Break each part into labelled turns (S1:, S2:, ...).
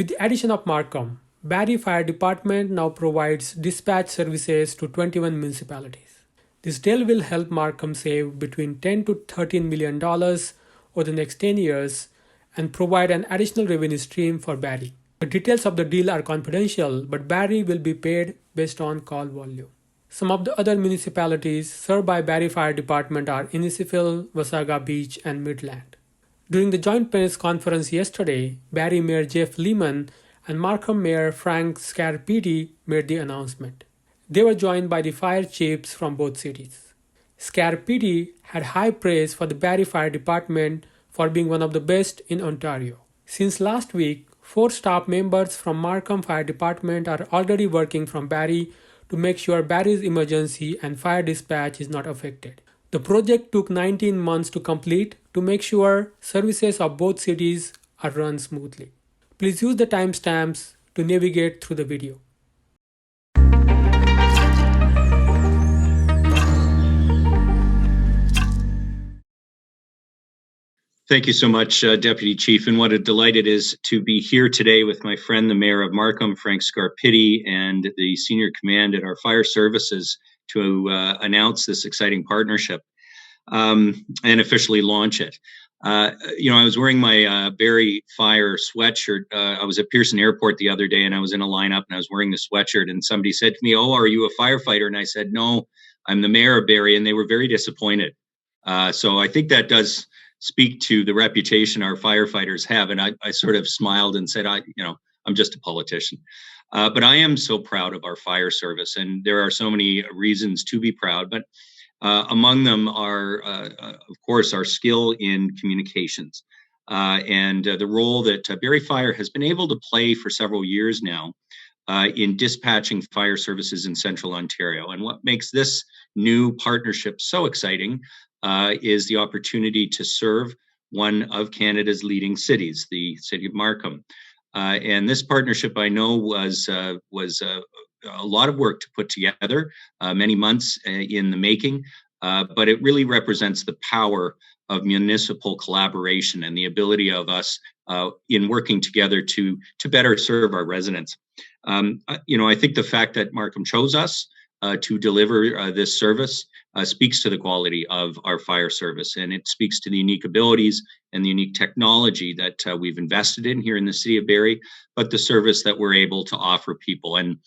S1: With the addition of Markham, Barrie Fire Department now provides dispatch services to 21 municipalities. This deal will help Markham save between $10 to $13 million over the next 10 years and provide an additional revenue stream for Barrie. The details of the deal are confidential, but Barrie will be paid based on call volume. Some of the other municipalities served by Barrie Fire Department are Innisfil, Wasaga Beach, and Midland. During the joint press conference yesterday, Barrie Mayor Jeff Lehman and Markham Mayor Frank Scarpitti made the announcement. They were joined by the fire chiefs from both cities. Scarpitti had high praise for the Barrie Fire Department for being one of the best in Ontario. Since last week, 4 staff members from Markham Fire Department are already working from Barrie to make sure Barrie's emergency and fire dispatch is not affected. The project took 19 months to complete to make sure services of both cities are run smoothly. Please use the timestamps to navigate through the video.
S2: Thank you so much, Deputy Chief, and what a delight it is to be here today with my friend, the Mayor of Markham, Frank Scarpitti, and the Senior Command at our Fire Services to announce this exciting partnership and officially launch it. I was wearing my Barrie Fire sweatshirt. I was at Pearson Airport the other day, and I was in a lineup, and I was wearing the sweatshirt, and somebody said to me, "Oh, are you a firefighter?" And I said, "No, I'm the Mayor of Barrie," and they were very disappointed. So I think that does speak to the reputation our firefighters have. And I sort of smiled and said, I'm just a politician. But I am so proud of our fire service, and there are so many reasons to be proud. But among them are, of course, our skill in communications and the role that Barrie Fire has been able to play for several years now in dispatching fire services in central Ontario. And what makes this new partnership so exciting is the opportunity to serve one of Canada's leading cities, the city of Markham. And this partnership, I know, was a lot of work to put together, many months in the making, but it really represents the power of municipal collaboration and the ability of us in working together to better serve our residents. I think the fact that Markham chose us to deliver this service speaks to the quality of our fire service, and it speaks to the unique abilities and the unique technology that we've invested in here in the city of Barrie, but the service that we're able to offer people. And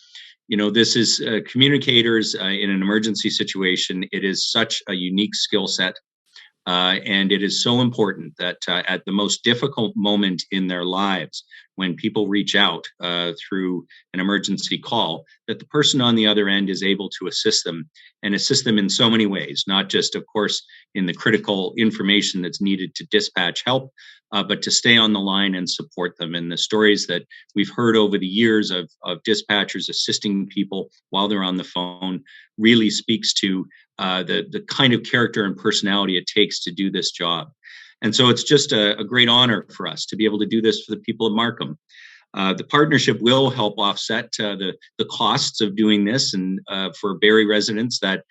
S2: this is communicators in an emergency situation. It is such a unique skill set. And it is so important that at the most difficult moment in their lives, when people reach out through an emergency call, that the person on the other end is able to assist them and assist them in so many ways, not just, of course, in the critical information that's needed to dispatch help, but to stay on the line and support them. And the stories that we've heard over the years of dispatchers assisting people while they're on the phone really speaks to the kind of character and personality it takes to do this job. And so it's just a great honor for us to be able to do this for the people of Markham. The partnership will help offset the costs of doing this, and for Barrie residents, that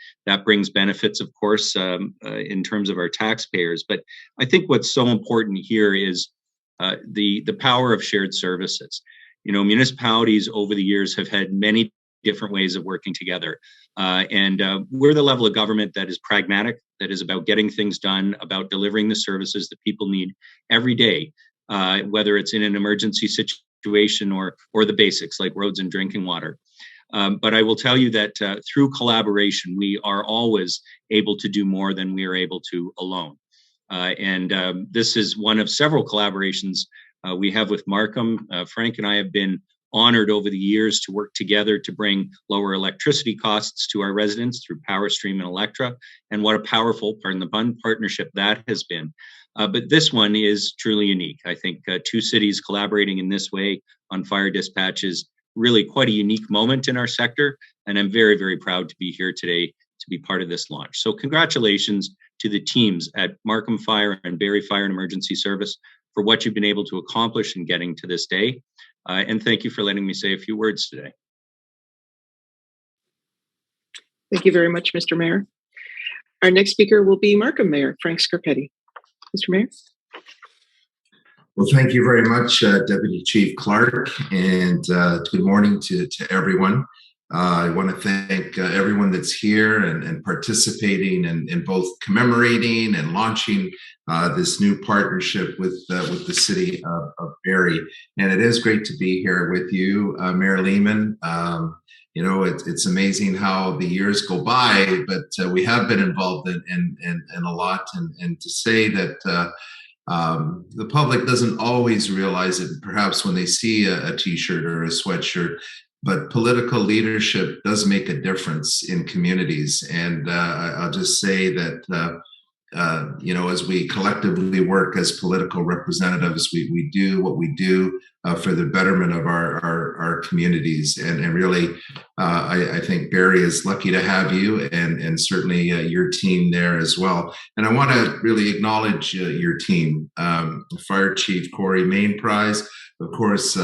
S2: brings benefits, of course, in terms of our taxpayers. But I think what's so important here is the power of shared services. Municipalities over the years have had many different ways of working together. And we're the level of government that is pragmatic, that is about getting things done, about delivering the services that people need every day, whether it's in an emergency situation or the basics like roads and drinking water. But I will tell you that through collaboration, we are always able to do more than we are able to alone. And this is one of several collaborations we have with Markham. Frank and I have been honored over the years to work together to bring lower electricity costs to our residents through PowerStream and Electra. And what a powerful, pardon the pun, partnership that has been. But this one is truly unique. I think two cities collaborating in this way on fire dispatch is really quite a unique moment in our sector. And I'm very, very proud to be here today to be part of this launch. So congratulations to the teams at Markham Fire and Barrie Fire and Emergency Service for what you've been able to accomplish in getting to this day. And thank you for letting me say a few words today.
S3: Thank you very much, Mr. Mayor. Our next speaker will be Markham Mayor Frank Scarpitti. Mr. Mayor.
S4: Well, thank you very much, Deputy Chief Clark, and good morning to everyone. I want to thank everyone that's here and participating in both commemorating and launching this new partnership with the city of Barrie. And it is great to be here with you, Mayor Lehman. It's amazing how the years go by, but we have been involved in a lot. And to say that the public doesn't always realize it, perhaps when they see a t-shirt or a sweatshirt, but political leadership does make a difference in communities. And I'll just say that as we collectively work as political representatives, we do what we do for the betterment of our communities. And really, I think Barrie is lucky to have you, and certainly your team there as well. And I want to really acknowledge your team, Fire Chief Cory, Mainprize, of course,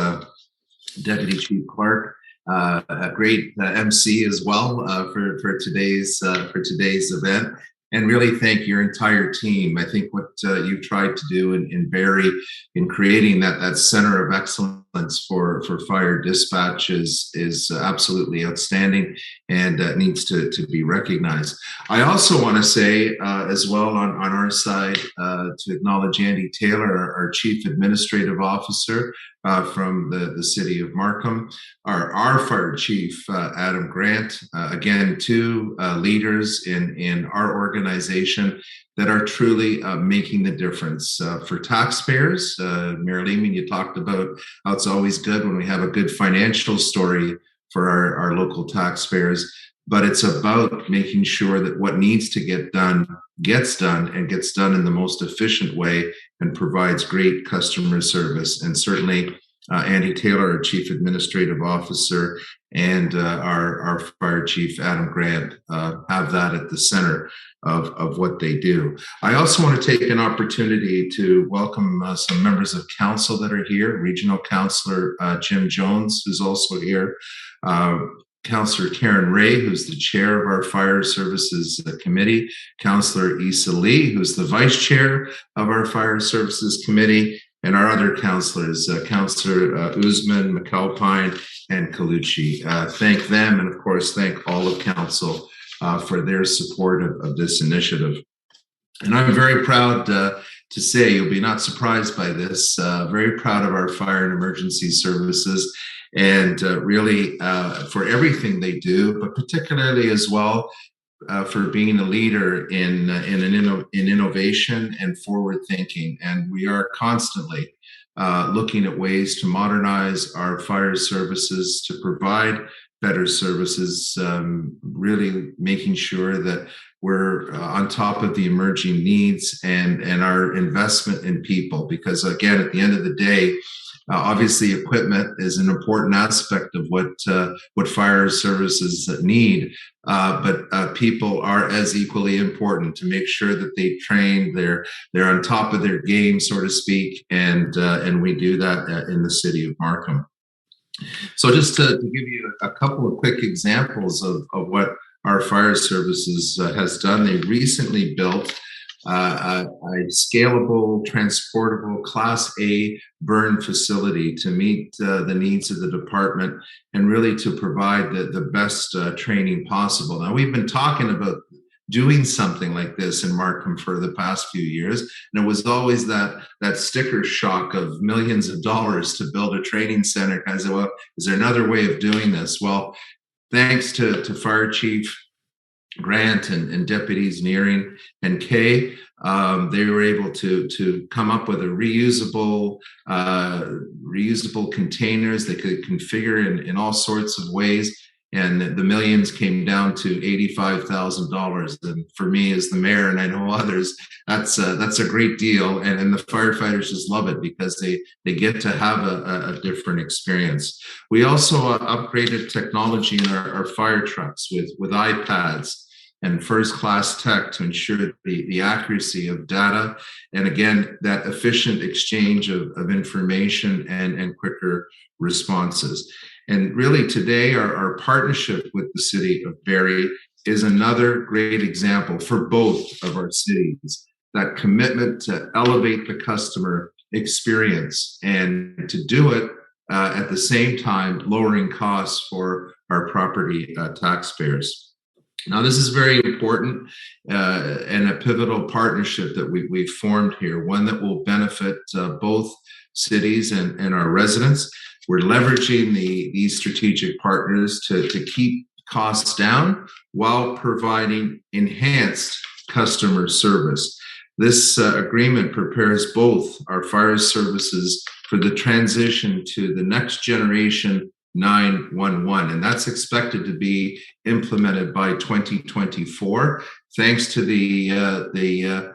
S4: Deputy Chief Clark, a great MC as well for today's event. And really thank your entire team. I think what you've tried to do in Barrie in creating that center of excellence for fire dispatch is absolutely outstanding, and needs to be recognized. I also want to say as well on our side to acknowledge Andy Taylor, our Chief Administrative Officer from the city of Markham, our fire chief, Adam Grant, again, two leaders in our organization that are truly making the difference for taxpayers. Mayor Lehman, you talked about how it's always good when we have a good financial story for our local taxpayers, but it's about making sure that what needs to get done gets done, and gets done in the most efficient way, and provides great customer service. And certainly Andy Taylor, our Chief Administrative Officer, and our Fire Chief, Adam Grant, have that at the center of what they do. I also want to take an opportunity to welcome some members of council that are here. Regional Councillor Jim Jones, who's also here. Councillor Karen Ray, who's the chair of our Fire Services Committee, Councillor Issa Lee, who's the vice chair of our Fire Services Committee, and our other councillors, Councillor Usman, McAlpine, and Colucci. Thank them, and of course, thank all of council for their support of this initiative. And I'm very proud to say, you'll be not surprised by this, very proud of our fire and emergency services, and really for everything they do, but particularly as well for being a leader in innovation and forward thinking. And we are constantly looking at ways to modernize our fire services to provide better services, really making sure that we're on top of the emerging needs and our investment in people. Because again, at the end of the day, obviously, equipment is an important aspect of what fire services need, but people are as equally important to make sure that they train, they're on top of their game, so to speak, and we do that in the city of Markham. So just to give you a couple of quick examples of what our fire services has done, they recently built a scalable, transportable Class A burn facility to meet the needs of the department, and really to provide the best training possible. Now, we've been talking about doing something like this in Markham for the past few years, and it was always that sticker shock of millions of dollars to build a training center. I said, well, is there another way of doing this? Well, thanks to Fire Chief Grant and deputies Nearing and Kay, they were able to come up with a reusable containers they could configure in all sorts of ways. And the millions came down to $85,000. And for me as the mayor, and I know others, that's a great deal. And the firefighters just love it because they get to have a different experience. We also upgraded technology in our fire trucks with iPads and first-class tech to ensure the accuracy of data, and again, that efficient exchange of information and quicker responses. And really today, our partnership with the city of Barrie is another great example for both of our cities. That commitment to elevate the customer experience, and to do it at the same time lowering costs for our property taxpayers. Now, this is very important and a pivotal partnership that we've formed here, one that will benefit both cities and our residents. We're leveraging these strategic partners to keep costs down while providing enhanced customer service. This agreement prepares both our fire services for the transition to the next generation 911, and that's expected to be implemented by 2024, thanks to the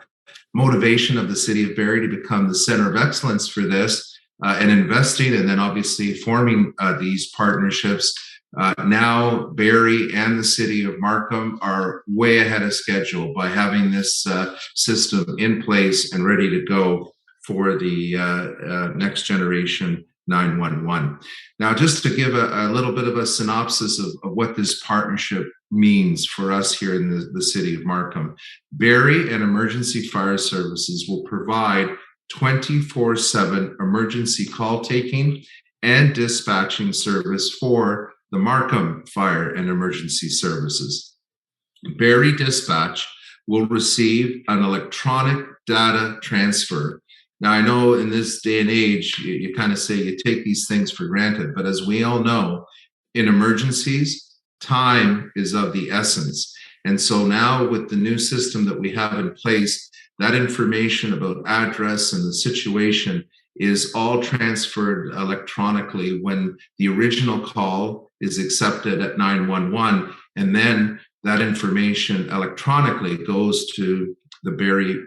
S4: motivation of the city of Barrie to become the center of excellence for this, and investing, and then obviously forming these partnerships. Now Barrie and the city of Markham are way ahead of schedule by having this system in place and ready to go for the next generation 911. Now, just to give a little bit of a synopsis of what this partnership means for us here in the city of Markham. Barrie and Emergency Fire Services will provide 24/7 emergency call taking and dispatching service for the Markham Fire and Emergency Services. Barrie Dispatch will receive an electronic data transfer. Now, I know in this day and age, you kind of say you take these things for granted, but as we all know, in emergencies, time is of the essence. And so now with the new system that we have in place, that information about address and the situation is all transferred electronically when the original call is accepted at 911, and then that information electronically goes to the Barrie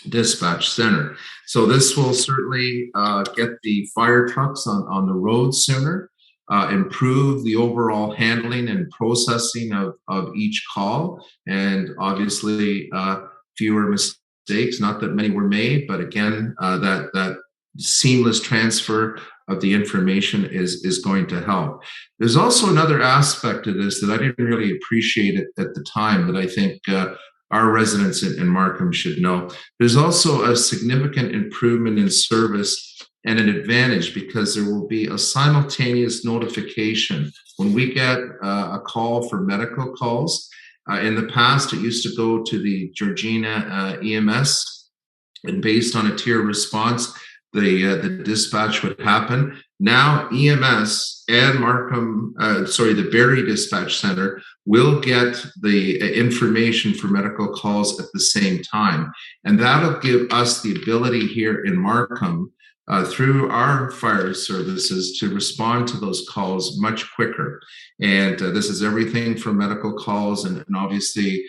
S4: Dispatch Center. So this will certainly get the fire trucks on the road sooner, improve the overall handling and processing of each call, and obviously fewer mistakes. Not that many were made, but again, that seamless transfer of the information is going to help. There's also another aspect to this that I didn't really appreciate at the time that I think our residents in Markham should know. There's also a significant improvement in service and an advantage because there will be a simultaneous notification when we get a call for medical calls. In the past, it used to go to the Georgina EMS, and based on a tier response, the dispatch would happen. Now EMS and the Barrie Dispatch Center will get the information for medical calls at the same time. And that'll give us the ability here in Markham through our fire services to respond to those calls much quicker. And this is everything from medical calls and obviously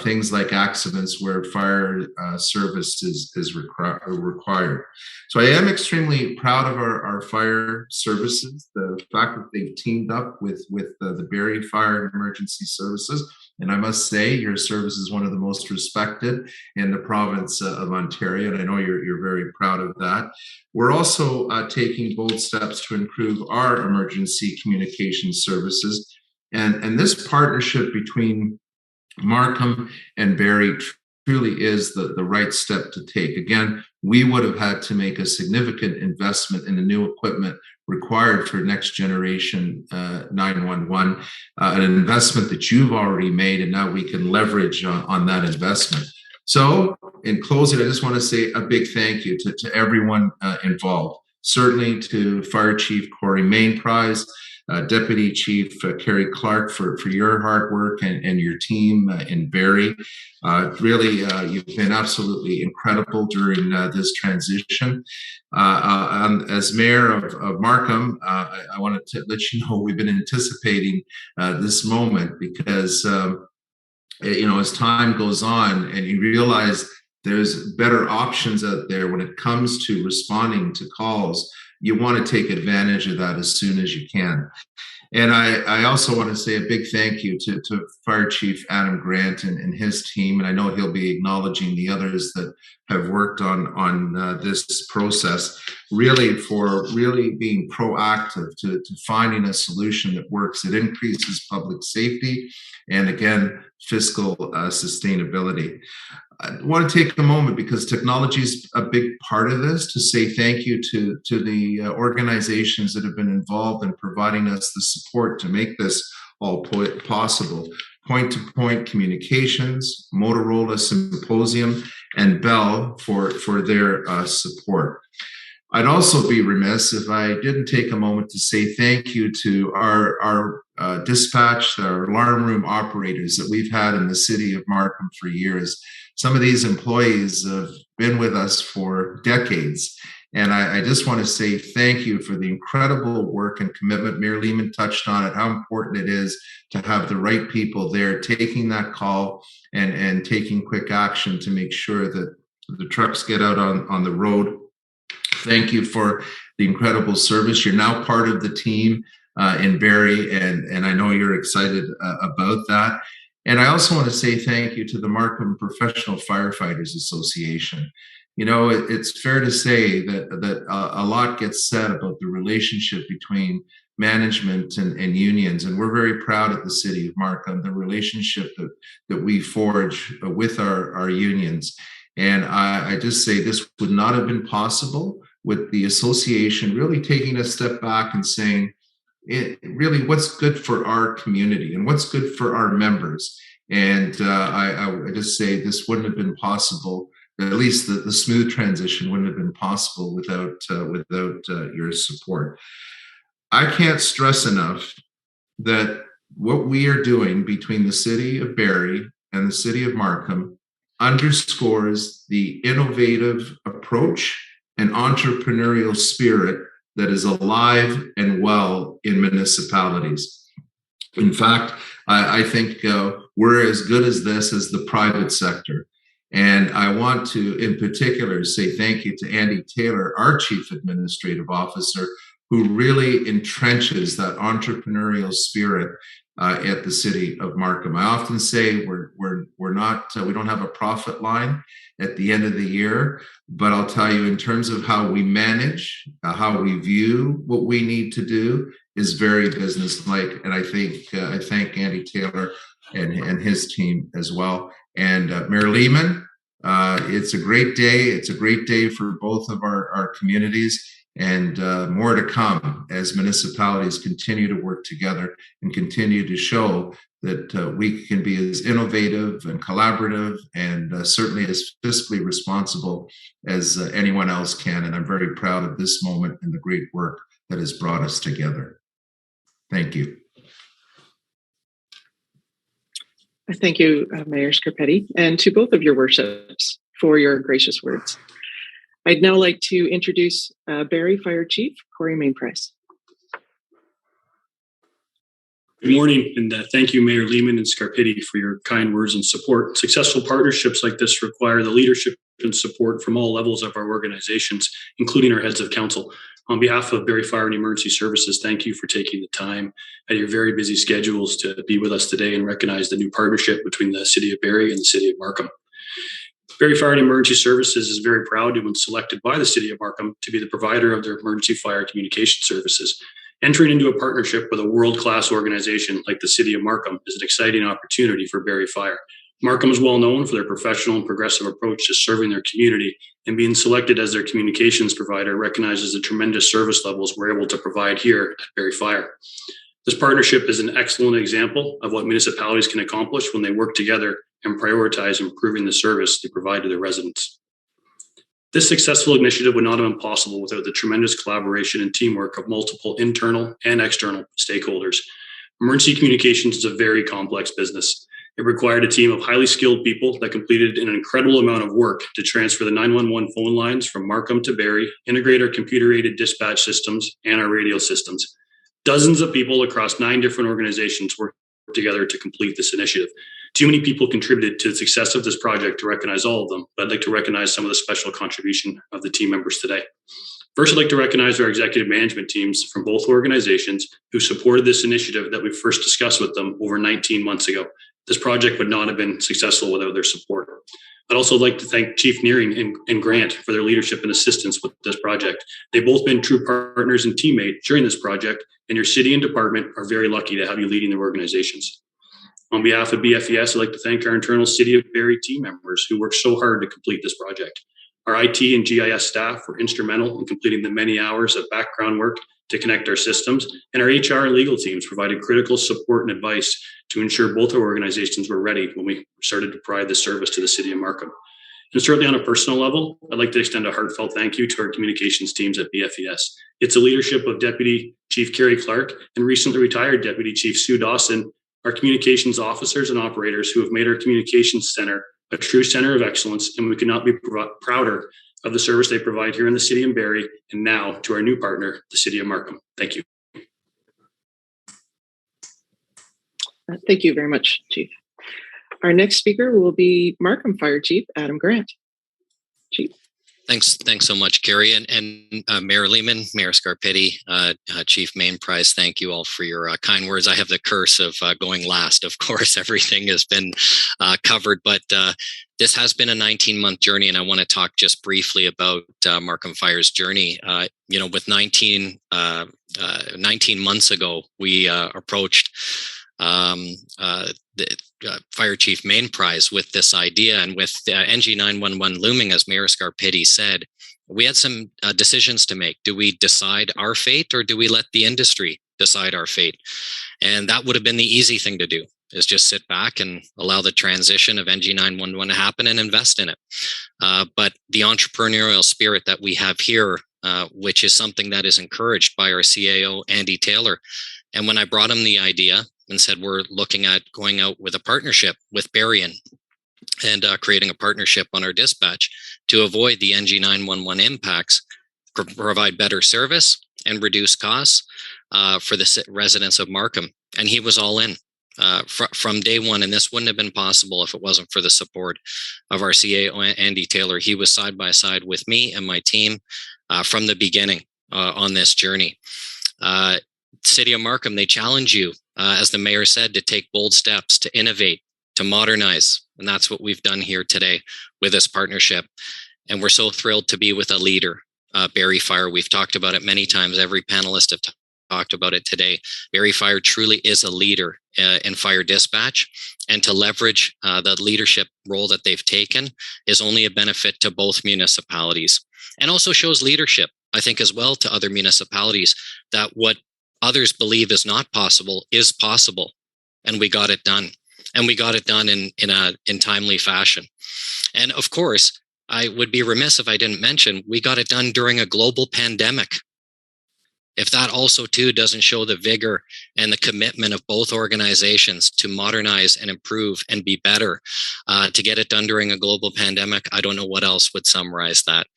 S4: things like accidents where fire service is required. So I am extremely proud of our fire services, the fact that they've teamed up with the Barrie Fire and Emergency Services. And I must say, your service is one of the most respected in the province of Ontario, and I know you're very proud of that. We're also taking bold steps to improve our emergency communication services. And this partnership between Markham and Barrie truly is the right step to take. Again, we would have had to make a significant investment in the new equipment required for next generation 911, an investment that you've already made, and now we can leverage on that investment. So in closing, I just want to say a big thank you to everyone involved, certainly to Fire Chief Cory Mainprize, Deputy Chief Carrie Clark for your hard work and your team in Barrie. Really, you've been absolutely incredible during this transition. As Mayor of Markham, I wanted to let you know we've been anticipating this moment because, as time goes on and you realize there's better options out there when it comes to responding to calls, you want to take advantage of that as soon as you can. And I also want to say a big thank you to Fire Chief Adam Grant and his team. And I know he'll be acknowledging the others that have worked on this process, really for really being proactive to finding a solution that works, that increases public safety and, again, fiscal sustainability. I want to take a moment, because technology is a big part of this, to say thank you to the organizations that have been involved in providing us the support to make this all possible. Point-to-point communications, Motorola Symposium, and Bell for their support. I'd also be remiss if I didn't take a moment to say thank you to our dispatch, our alarm room operators that we've had in the city of Markham for years. Some of these employees have been with us for decades. And I just want to say thank you for the incredible work and commitment. Mayor Lehman touched on it, how important it is to have the right people there taking that call and taking quick action to make sure that the trucks get out on the road. Thank you for the incredible service. You're now part of the team in Barrie, and I know you're excited about that. And I also want to say thank you to the Markham Professional Firefighters Association. You know, it's fair to say that a lot gets said about the relationship between management and unions, and we're very proud at the City of Markham, the relationship that we forge with our unions. And I just say this would not have been possible with the association really taking a step back and saying, really, what's good for our community and what's good for our members. And I just say this wouldn't have been possible. At least the smooth transition wouldn't have been possible without your support. I can't stress enough that what we are doing between the City of Barrie and the City of Markham underscores the innovative approach and entrepreneurial spirit that is alive and well in municipalities. In fact, I think we're as good as this as the private sector. And I want to, in particular, say thank you to Andy Taylor, our Chief Administrative Officer, who really entrenches that entrepreneurial spirit at the City of Markham. I often say we're not, we don't have a profit line at the end of the year, but I'll tell you, in terms of how we manage, how we view what we need to do, is very businesslike. And I thank Andy Taylor and his team as well. And Mayor Lehman, it's a great day. It's a great day for both of our communities, and more to come as municipalities continue to work together and continue to show that we can be as innovative and collaborative and certainly as fiscally responsible as anyone else can. And I'm very proud of this moment and the great work that has brought us together. Thank you.
S3: Thank you, Mayor Scarpitti, and to both of your worships for your gracious words. I'd now like to introduce Barrie Fire Chief Cory Mainprize.
S5: Good morning, and thank you, Mayor Lehman and Scarpitti, for your kind words and support. Successful partnerships like this require the leadership and support from all levels of our organizations, including our heads of council. On behalf of Barrie Fire and Emergency Services, thank you for taking the time out of your very busy schedules to be with us today and recognize the new partnership between the City of Barrie and the City of Markham. Barrie Fire and Emergency Services is very proud to have been selected by the City of Markham to be the provider of their emergency fire communication services. Entering into a partnership with a world-class organization like the City of Markham is an exciting opportunity for Barrie Fire. Markham is well known for their professional and progressive approach to serving their community, and being selected as their communications provider recognizes the tremendous service levels we're able to provide here at Barrie Fire. This partnership is an excellent example of what municipalities can accomplish when they work together and prioritize improving the service they provide to their residents. This successful initiative would not have been possible without the tremendous collaboration and teamwork of multiple internal and external stakeholders. Emergency communications is a very complex business. It required a team of highly skilled people that completed an incredible amount of work to transfer the 911 phone lines from Markham to Barrie, integrate our computer-aided dispatch systems and our radio systems. Dozens of people across 9 different organizations worked together to complete this initiative. Too many people contributed to the success of this project to recognize all of them, but I'd like to recognize some of the special contribution of the team members today. First, I'd like to recognize our executive management teams from both organizations who supported this initiative that we first discussed with them over 19 months ago. This project would not have been successful without their support. I'd also like to thank Chief Nearing and Grant for their leadership and assistance with this project. They've both been true partners and teammates during this project, and your city and department are very lucky to have you leading their organizations. On behalf of BFES, I'd like to thank our internal City of Barrie team members who worked so hard to complete this project. Our IT and GIS staff were instrumental in completing the many hours of background work to connect our systems, and our HR and legal teams provided critical support and advice to ensure both our organizations were ready when we started to provide this service to the City of Markham. And certainly on a personal level, I'd like to extend a heartfelt thank you to our communications teams at BFES. It's the leadership of Deputy Chief Cory Clark and recently retired Deputy Chief Sue Dawson, our communications officers and operators who have made our communications center a true center of excellence, and we could not be prouder of the service they provide here in the City of Barrie, and now to our new partner, the City of Markham. Thank you.
S3: Thank you very much, Chief. Our next speaker will be Markham Fire Chief Adam Grant. Chief.
S6: Thanks so much, Cory, and Mayor Lehman, Mayor Scarpitti, Chief Mainprize. Thank you all for your kind words. I have the curse of going last. Of course, everything has been covered, but this has been a 19-month journey, and I want to talk just briefly about Markham Fire's journey. With 19 months ago, we approached the Fire Chief Mainprize with this idea, and with NG 911 looming, as Mayor Scarpitti said, we had some decisions to make. Do we decide our fate, or do we let the industry decide our fate? And that would have been the easy thing to do, is just sit back and allow the transition of NG 911 to happen and invest in it. But the entrepreneurial spirit that we have here, which is something that is encouraged by our CAO, Andy Taylor, and when I brought him the idea and said we're looking at going out with a partnership with Barrie and creating a partnership on our dispatch to avoid the NG 911 impacts, provide better service and reduce costs for the residents of Markham. And he was all in from day one. And this wouldn't have been possible if it wasn't for the support of our CAO, Andy Taylor. He was side by side with me and my team from the beginning on this journey. City of Markham, they challenge you, as the mayor said, to take bold steps, to innovate, to modernize. And that's what we've done here today with this partnership. And we're so thrilled to be with a leader, Barrie Fire. We've talked about it many times. Every panelist have talked about it today. Barrie Fire truly is a leader in fire dispatch. And to leverage the leadership role that they've taken is only a benefit to both municipalities. And also shows leadership, I think, as well to other municipalities, that what others believe is not possible is possible, and we got it done, and we got it done in timely fashion. And of course, I would be remiss if I didn't mention we got it done during a global pandemic. If that also too doesn't show the vigor and the commitment of both organizations to modernize and improve and be better, to get it done during a global pandemic, I don't know what else would summarize that.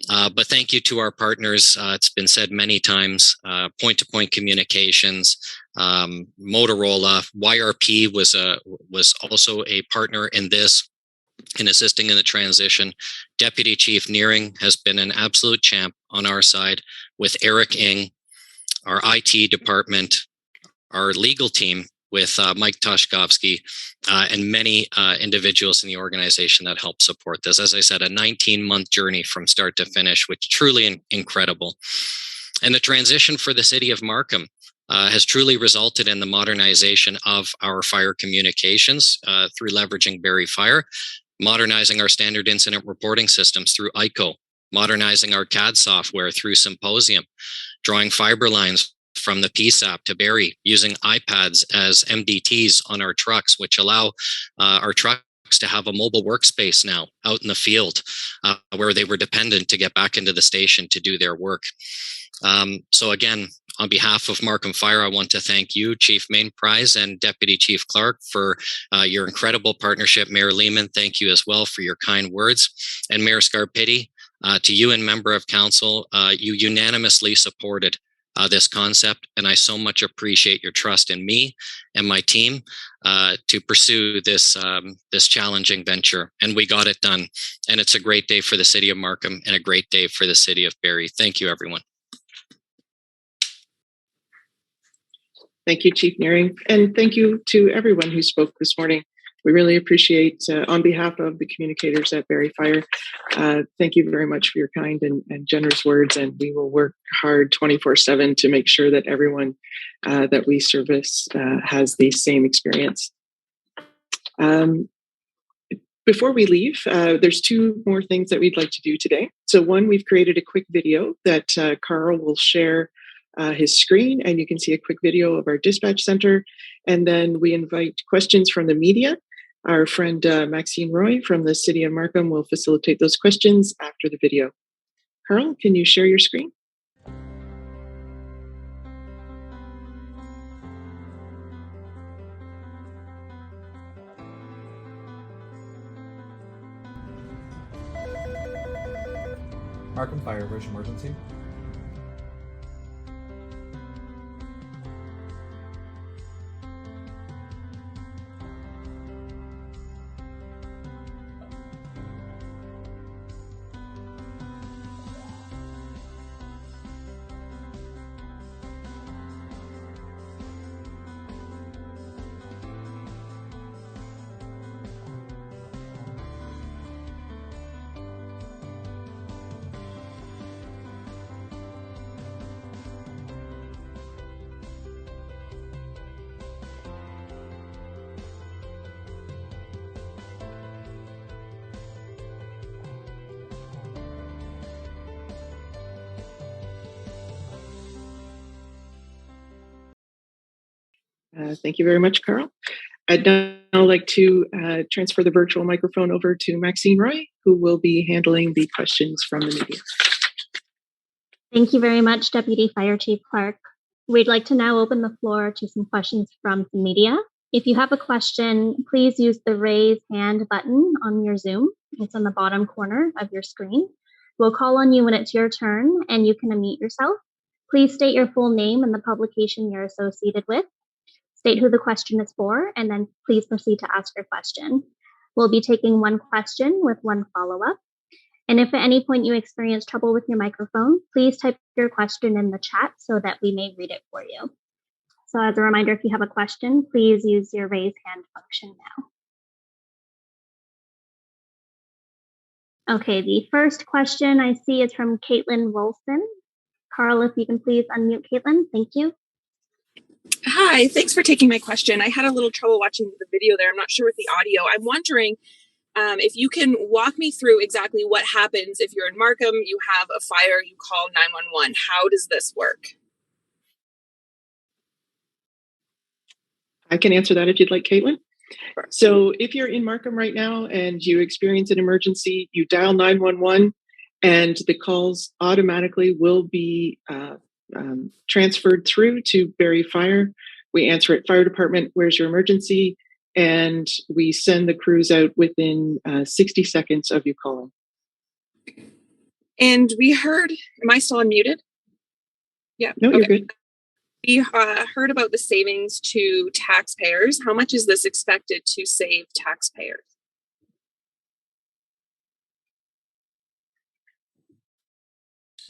S6: But thank you to our partners. It's been said many times, point-to-point communications, Motorola, YRP was also a partner in this, in assisting in the transition. Deputy Chief Nearing has been an absolute champ on our side, with Eric Ng, our IT department, our legal team, with Mike Toshkovsky, and many individuals in the organization that help support this. As I said, a 19-month journey from start to finish, which truly incredible. And the transition for the City of Markham has truly resulted in the modernization of our fire communications through leveraging Barrie Fire, modernizing our standard incident reporting systems through ICO, modernizing our CAD software through Symposium, drawing fiber lines from the PSAP to Barrie, using iPads as MDTs on our trucks, which allow our trucks to have a mobile workspace now out in the field where they were dependent to get back into the station to do their work. So again, on behalf of Markham Fire, I want to thank you, Chief Mainprize and Deputy Chief Clark, for your incredible partnership. Mayor Lehman, thank you as well for your kind words. And Mayor Scarpitti, to you and member of council, you unanimously supported this concept, and I so much appreciate your trust in me and my team to pursue this this challenging venture. And we got it done. And it's a great day for the City of Markham and a great day for the City of Barrie. Thank you, everyone.
S3: Thank you, Chief Nearing, and thank you to everyone who spoke this morning. We really appreciate, on behalf of the communicators at Barrie Fire, thank you very much for your kind and generous words, and we will work hard 24/7 to make sure that everyone that we service has the same experience. Before we leave, there's two more things that we'd like to do today. So one, we've created a quick video that Carl will share his screen, and you can see a quick video of our dispatch center. And then we invite questions from the media. Our friend Maxine Roy from the City of Markham will facilitate those questions after the video. Carl, can you share your screen?
S7: Markham Fire, where's your emergency?
S3: Thank you very much, Carl. I'd now like to transfer the virtual microphone over to Maxine Roy, who will be handling the questions from the media.
S8: Thank you very much, Deputy Fire Chief Clark. We'd like to now open the floor to some questions from the media. If you have a question, please use the raise hand button on your Zoom. It's on the bottom corner of your screen. We'll call on you when it's your turn, and you can unmute yourself. Please state your full name and the publication you're associated with. State who the question is for, and then please proceed to ask your question. We'll be taking one question with one follow-up. And if at any point you experience trouble with your microphone, please type your question in the chat so that we may read it for you. So as a reminder, if you have a question, please use your raise hand function now. Okay, the first question I see is from Caitlin Wolfson. Carl, if you can please unmute Caitlin, thank you.
S9: Hi, thanks for taking my question. I had a little trouble watching the video there. I'm not sure with the audio. I'm wondering if you can walk me through exactly what happens if you're in Markham, you have a fire, you call 911. How does this work?
S3: I can answer that if you'd like, Caitlin.
S9: Sure.
S3: So if you're in Markham right now and you experience an emergency, you dial 911 and the calls automatically will be transferred through to Barrie Fire. We answer it, fire department, where's your emergency? And we send the crews out within 60 seconds of you calling.
S9: And we heard, am I still unmuted? Yeah.
S3: No, okay. You're good.
S9: We heard about the savings to taxpayers. How much is this expected to save taxpayers?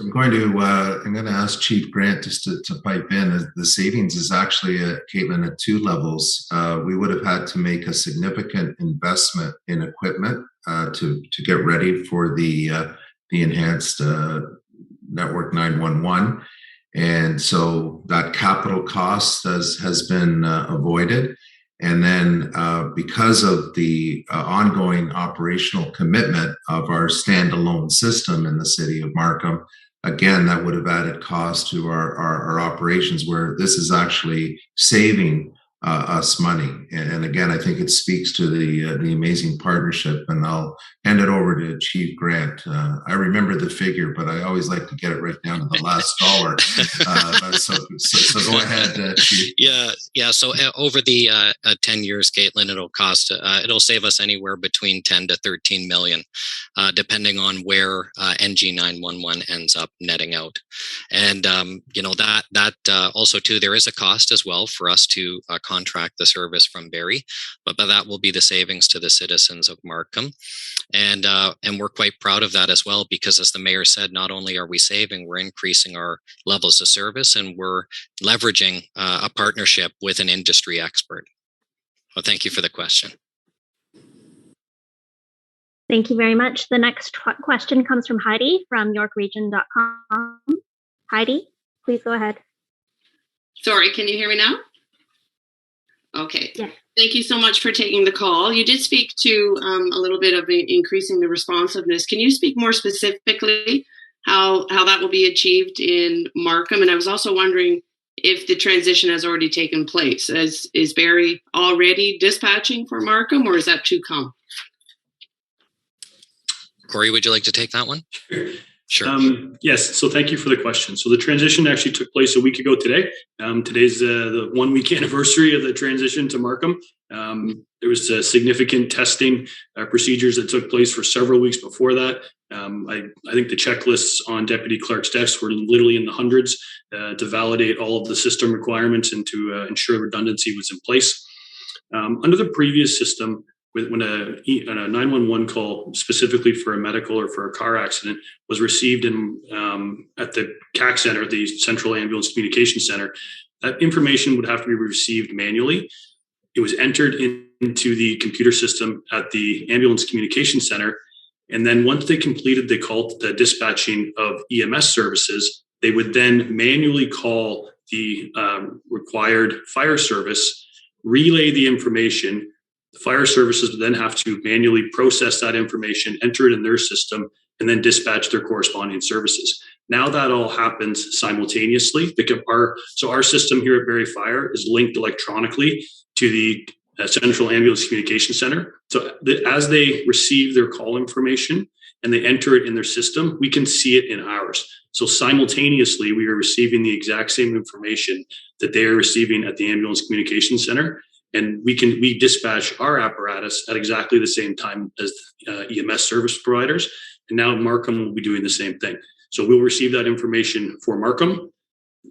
S4: I'm going to ask Chief Grant just to pipe in. The savings is actually, Caitlin, at two levels. We would have had to make a significant investment in equipment to get ready for the enhanced network 911, and so that capital cost has been avoided. And then because of the ongoing operational commitment of our standalone system in the city of Markham, again, that would have added cost to our operations, where this is actually saving us money. And again, I think it speaks to the amazing partnership. And I'll hand it over to Chief Grant. I remember the figure, but I always like to get it right down to the last dollar. So go ahead, Chief.
S6: Yeah. So over the 10 years, Caitlin, it'll save us anywhere between 10 to 13 million, depending on where NG 911 ends up netting out. And that also too, there is a cost as well for us to contract the service from Barrie, but that will be the savings to the citizens of Markham. And we're quite proud of that as well, because as the mayor said, not only are we saving, we're increasing our levels of service, and we're leveraging a partnership with an industry expert. Well, thank you for the question.
S8: Thank you very much. The next question comes from Heidi from YorkRegion.com. Heidi, please go ahead.
S10: Sorry, can you hear me now? Okay.
S8: Yes.
S10: Thank you so much for taking the call. You did speak to a little bit of increasing the responsiveness. Can you speak more specifically how that will be achieved in Markham? And I was also wondering if the transition has already taken place. Is Barrie already dispatching for Markham, or is that to come?
S6: Cory, would you like to take that one? Sure.
S5: Yes. So thank you for the question. So the transition actually took place a week ago today. Today's the 1 week anniversary of the transition to Markham. There was significant testing procedures that took place for several weeks before that. I think the checklists on Deputy Clark's desk were literally in the hundreds to validate all of the system requirements and to ensure redundancy was in place. Under the previous system, when a 911 call specifically for a medical or for a car accident was received at the CAC center, the Central Ambulance Communication Center, that information would have to be received manually. It was entered into the computer system at the Ambulance Communication Center. And then once they completed the dispatching of EMS services, they would then manually call the required fire service, relay the information. The fire services would then have to manually process that information, enter it in their system, and then dispatch their corresponding services. Now that all happens simultaneously. So our system here at Barrie Fire is linked electronically to the Central Ambulance Communication Center. So as they receive their call information and they enter it in their system, we can see it in ours. So simultaneously, we are receiving the exact same information that they are receiving at the Ambulance Communication Center. And we dispatch our apparatus at exactly the same time as EMS service providers. And now Markham will be doing the same thing. So we'll receive that information for Markham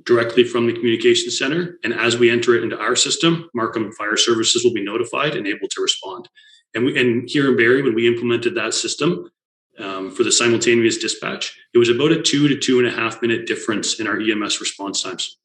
S5: directly from the communication center. And as we enter it into our system, Markham Fire Services will be notified and able to respond. And here in Barrie, when we implemented that system for the simultaneous dispatch, it was about a 2 to 2.5 minute difference in our EMS response times.